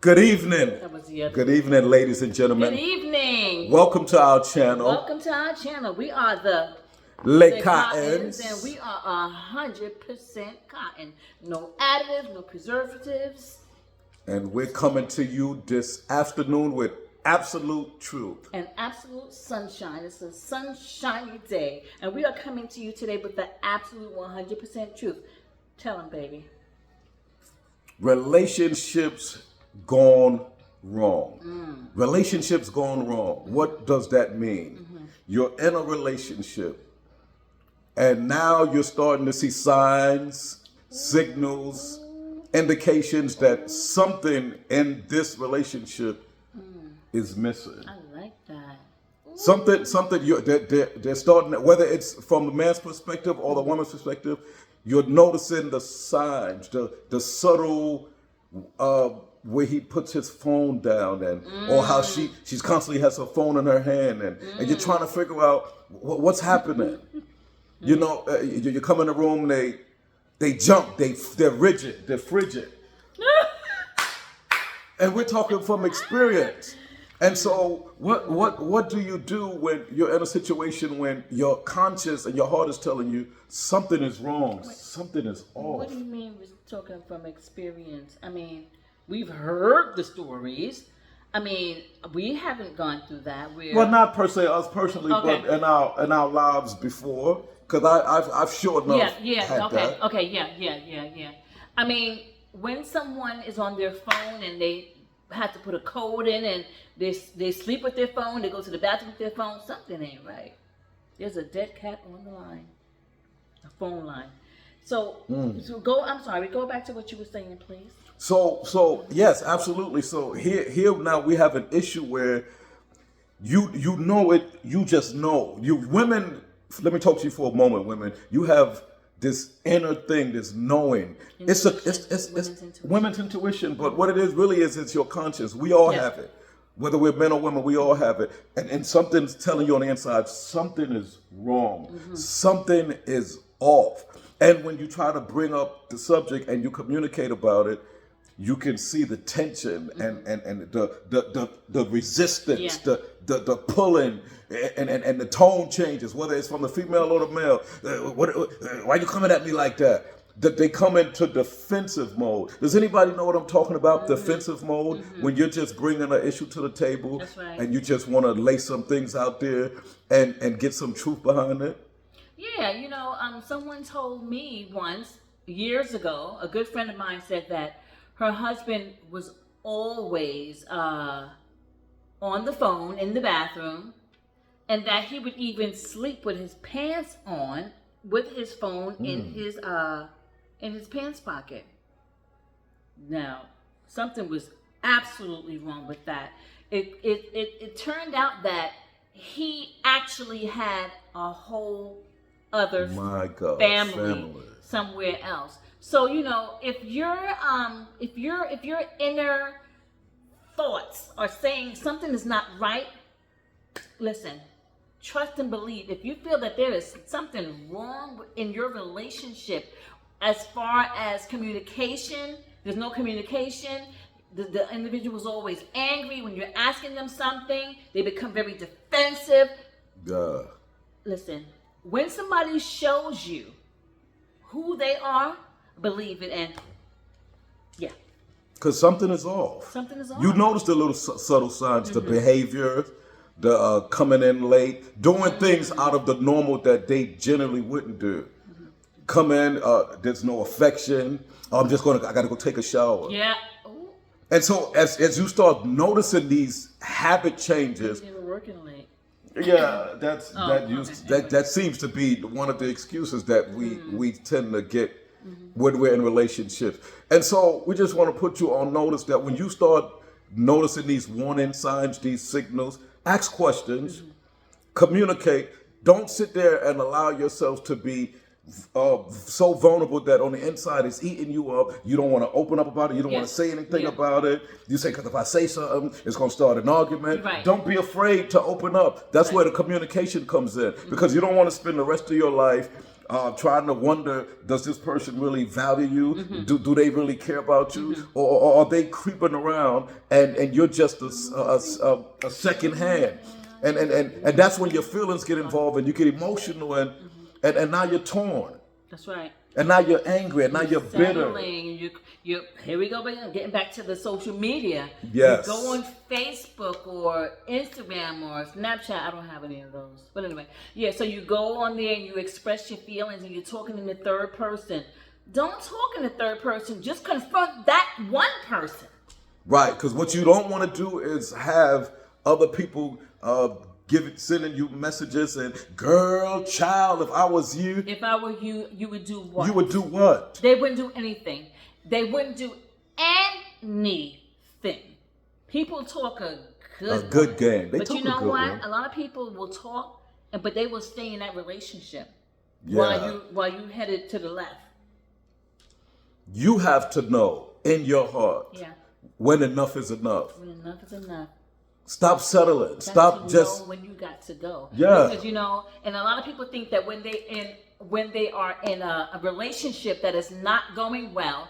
Good evening. That was the other. Good evening, ladies and gentlemen. Good evening. Welcome to our channel, Welcome to our channel. We are the Les Cottons, Cottons. and we are 100% cotton. No additives, no preservatives, And we're coming to you this afternoon with absolute truth. and absolute sunshine. It's a sunshiny day, and we are coming to you today with the absolute 100% truth. Tell them, baby. Relationships gone wrong. Relationships gone wrong. What does that mean? You're in a relationship, and now you're starting to see signs, signals, indications that something in this relationship is missing. I like that. Something they're starting, whether it's from the man's perspective or the woman's perspective, you're noticing the signs, the subtle where he puts his phone down, and or how she's constantly has her phone in her hand, and you're trying to figure out what's happening. You know, you come in the room, they jump, they're rigid, they're frigid, and we're talking from experience. And so, what do you do when you're in a situation when your conscience and your heart is telling you something is wrong, something is off? What do you mean we're talking from experience? I mean, we've heard the stories. I mean, we haven't gone through that. Well, not per se us personally, Okay. but in our lives before, because I've sure enough had that. Okay, yeah. I mean, when someone is on their phone and they have to put a code in, and they sleep with their phone, they go to the bathroom with their phone, something ain't right. There's a dead cat on the line, a phone line. So go back to what you were saying, please. So yes, absolutely. So here now we have an issue where you know it, you just know. You women, let me talk to you for a moment, women. You have this inner thing, this knowing. It's women's intuition, but what it is really is it's your conscience. We all have it. Whether we're men or women, we all have it. And something's telling you on the inside, something is wrong. Something is off. And when you try to bring up the subject and you communicate about it, you can see the tension and the resistance, the pulling, and the tone changes, whether it's from the female or the male. Why are you coming at me like that? That they come into defensive mode. Does anybody know what I'm talking about? Defensive mode, when you're just bringing an issue to the table. That's right. And you just want to lay some things out there and get some truth behind it. Yeah, someone told me once, years ago, a good friend of mine said that her husband was always on the phone in the bathroom, and that he would even sleep with his pants on, with his phone in his pants pocket. Now, something was absolutely wrong with that. It turned out that he actually had a whole other family somewhere else. So if your inner thoughts are saying something is not right, listen, trust and believe. If you feel that there is something wrong in your relationship, as far as communication, there's no communication. The individual is always angry when you're asking them something. They become very defensive. Listen, when somebody shows you who they are, believe it, and because something is off. Something is off. You notice the little subtle signs, the behavior, the coming in late, doing things out of the normal that they generally wouldn't do. Come in, there's no affection. I gotta go take a shower. Yeah. And so as you start noticing these habit changes, They were working late. yeah, that seems to be one of the excuses that we tend to get when we're in relationships. And so we just want to put you on notice that when you start noticing these warning signs, these signals, ask questions, communicate. Don't sit there and allow yourself to be so vulnerable that on the inside it's eating you up. You don't want to open up about it. You don't want to say anything about it. You say, because if I say something, it's going to start an argument. Right. Don't be afraid to open up. That's where the communication comes in, because you don't want to spend the rest of your life trying to wonder, does this person really value you? Mm-hmm. Do they really care about you? Or are they creeping around and you're just a second hand? And that's when your feelings get involved and you get emotional and now you're torn. That's right. And now you're angry and now you're bitter. Settling. You here we go again, getting back to the social media. Yes. You go on Facebook or Instagram or Snapchat. I don't have any of those. But anyway, yeah, so you go on there and you express your feelings and you're talking in the third person. Don't talk in the third person. Just confront that one person. Right, because what you don't want to do is have other people sending you messages and, girl, child, if I was you. If I were you, you would do what? You would do what? They wouldn't do anything. They wouldn't do anything. People talk a good game. They but talk you know a good what? one. A lot of people will talk, but they will stay in that relationship Yeah. while you headed to the left. You have to know in your heart Yeah. when enough is enough. When enough is enough. Stop settling. Got Stop to just. know when you got to go. Yeah. Because and a lot of people think that when they are in a relationship that is not going well,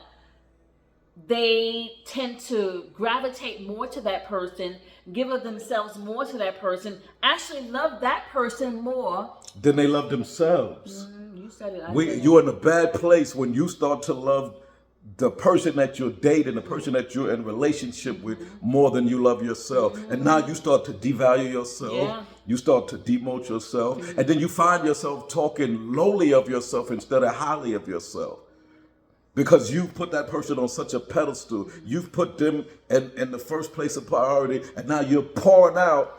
they tend to gravitate more to that person, give of themselves more to that person, actually love that person more. Then they love themselves. You said it. You're in a bad place when you start to love the person that you're dating, the person that you're in a relationship with, more than you love yourself. And now you start to devalue yourself. Yeah. You start to demote yourself. And then you find yourself talking lowly of yourself instead of highly of yourself. Because you put that person on such a pedestal. You've put them in the first place of priority. And now you're pouring out,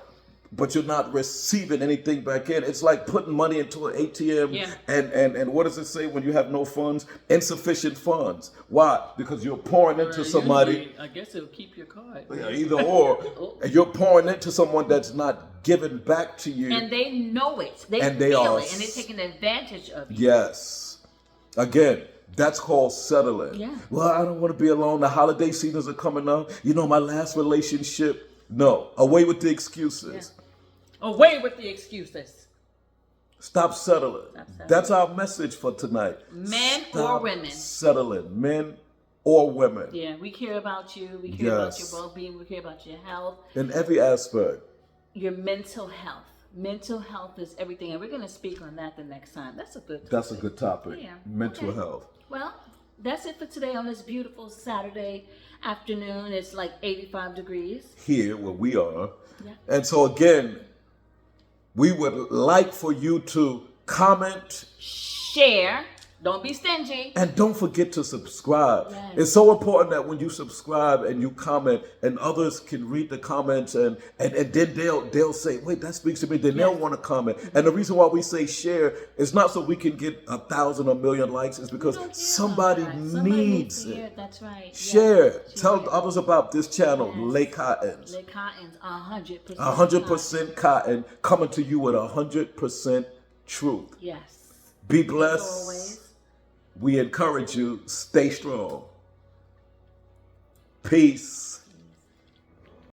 but you're not receiving anything back in. It's like putting money into an ATM. Yeah. And what does it say when you have no funds? Insufficient funds. Why? Because you're pouring into somebody. Usually, I guess it'll keep your card. Yeah, either or. And you're pouring into someone that's not giving back to you. And they know it. They And they feel are it. And they're taking advantage of you. Yes. Again, that's called settling. Yeah. Well, I don't want to be alone. The holiday seasons are coming up. My last relationship. No. Away with the excuses. Away with the excuses. Stop settling. That's our message for tonight. Men Stop or women. Settling. Men or women. Yeah, we care about you. We care about your well-being. We care about your health. In every aspect. Your mental health. Mental health is everything. And we're going to speak on that the next time. That's a good topic. That's a good topic. Yeah. Mental Okay. health. Well, that's it for today on this beautiful Saturday afternoon. It's like 85 degrees. Here where we are. Yeah. And so again, we would like for you to comment. Share. Don't be stingy. And don't forget to subscribe. Yes. It's so important that when you subscribe and you comment and others can read the comments and then they'll say, wait, that speaks to me. Then they'll want to comment. And the reason why we say share is not so we can get 1,000 or 1,000,000 likes. It's because somebody needs it. That's right. Share. Yes. Tell others about this channel, Yes. Lay Cottons. Lay Cottons, 100%. 100% cotton coming to you with 100% truth. Yes. Be As blessed. always. We encourage you, stay strong. Peace.